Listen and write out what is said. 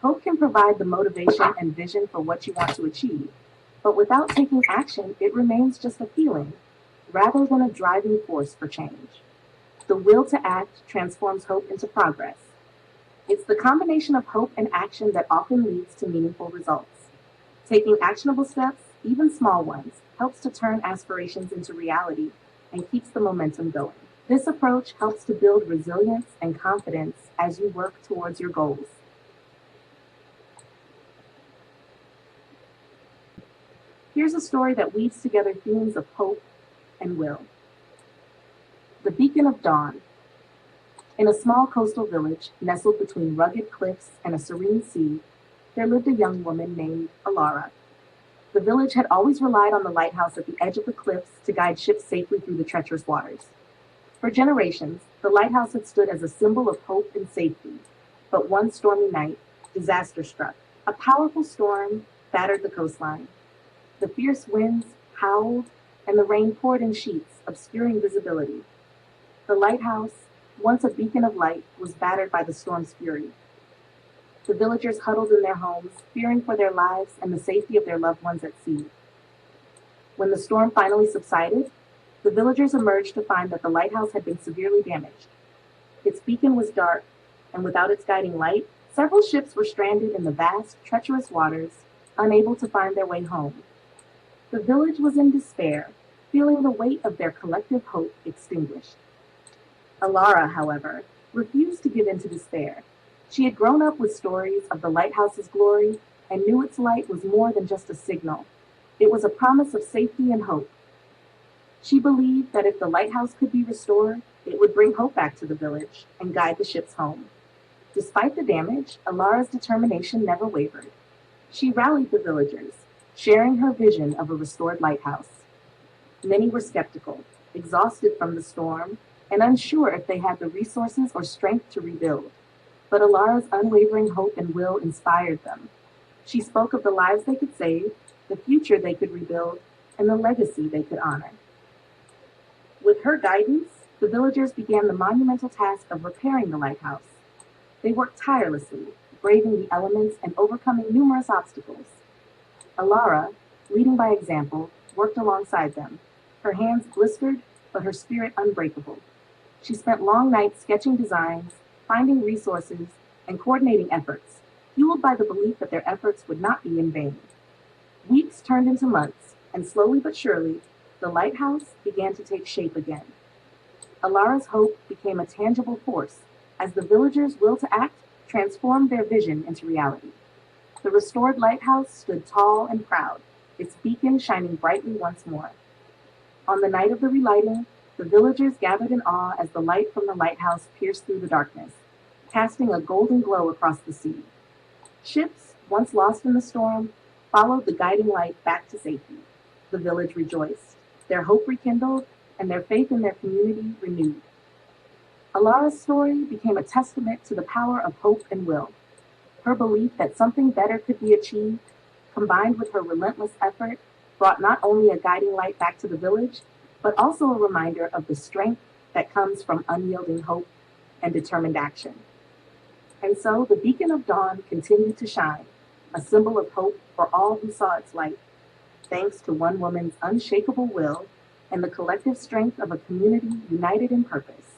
Hope can provide the motivation and vision for what you want to achieve, but without taking action, it remains just a feeling rather than a driving force for change. The will to act transforms hope into progress. It's the combination of hope and action that often leads to meaningful results. Taking actionable steps, even small ones, helps to turn aspirations into reality and keeps the momentum going. This approach helps to build resilience and confidence as you work towards your goals. Here's a story that weaves together themes of hope and will. The Beacon of Dawn. In a small coastal village nestled between rugged cliffs and a serene sea, there lived a young woman named Alara. The village had always relied on the lighthouse at the edge of the cliffs to guide ships safely through the treacherous waters. For generations, the lighthouse had stood as a symbol of hope and safety. But one stormy night, disaster struck. A powerful storm battered the coastline. The fierce winds howled, and the rain poured in sheets, obscuring visibility. The lighthouse, once a beacon of light, was battered by the storm's fury. The villagers huddled in their homes, fearing for their lives and the safety of their loved ones at sea. When the storm finally subsided, the villagers emerged to find that the lighthouse had been severely damaged. Its beacon was dark, and without its guiding light, several ships were stranded in the vast, treacherous waters, unable to find their way home. The village was in despair, feeling the weight of their collective hope extinguished. Alara, however, refused to give in to despair. She had grown up with stories of the lighthouse's glory and knew its light was more than just a signal. It was a promise of safety and hope. She believed that if the lighthouse could be restored, it would bring hope back to the village and guide the ships home. Despite the damage, Alara's determination never wavered. She rallied the villagers, sharing her vision of a restored lighthouse. Many were skeptical, exhausted from the storm, and unsure if they had the resources or strength to rebuild. But Alara's unwavering hope and will inspired them. She spoke of the lives they could save, the future they could rebuild, and the legacy they could honor. With her guidance, the villagers began the monumental task of repairing the lighthouse. They worked tirelessly, braving the elements and overcoming numerous obstacles. Alara, leading by example, worked alongside them, her hands blistered, but her spirit unbreakable. She spent long nights sketching designs, finding resources, and coordinating efforts, fueled by the belief that their efforts would not be in vain. Weeks turned into months, and slowly but surely, the lighthouse began to take shape again. Alara's hope became a tangible force as the villagers' will to act transformed their vision into reality. The restored lighthouse stood tall and proud, its beacon shining brightly once more. On the night of the relighting, the villagers gathered in awe as the light from the lighthouse pierced through the darkness, casting a golden glow across the sea. Ships, once lost in the storm, followed the guiding light back to safety. The village rejoiced, their hope rekindled, and their faith in their community renewed. Alara's story became a testament to the power of hope and will. Her belief that something better could be achieved, combined with her relentless effort, brought not only a guiding light back to the village, but also a reminder of the strength that comes from unyielding hope and determined action. And so the beacon of dawn continued to shine, a symbol of hope for all who saw its light, thanks to one woman's unshakable will and the collective strength of a community united in purpose.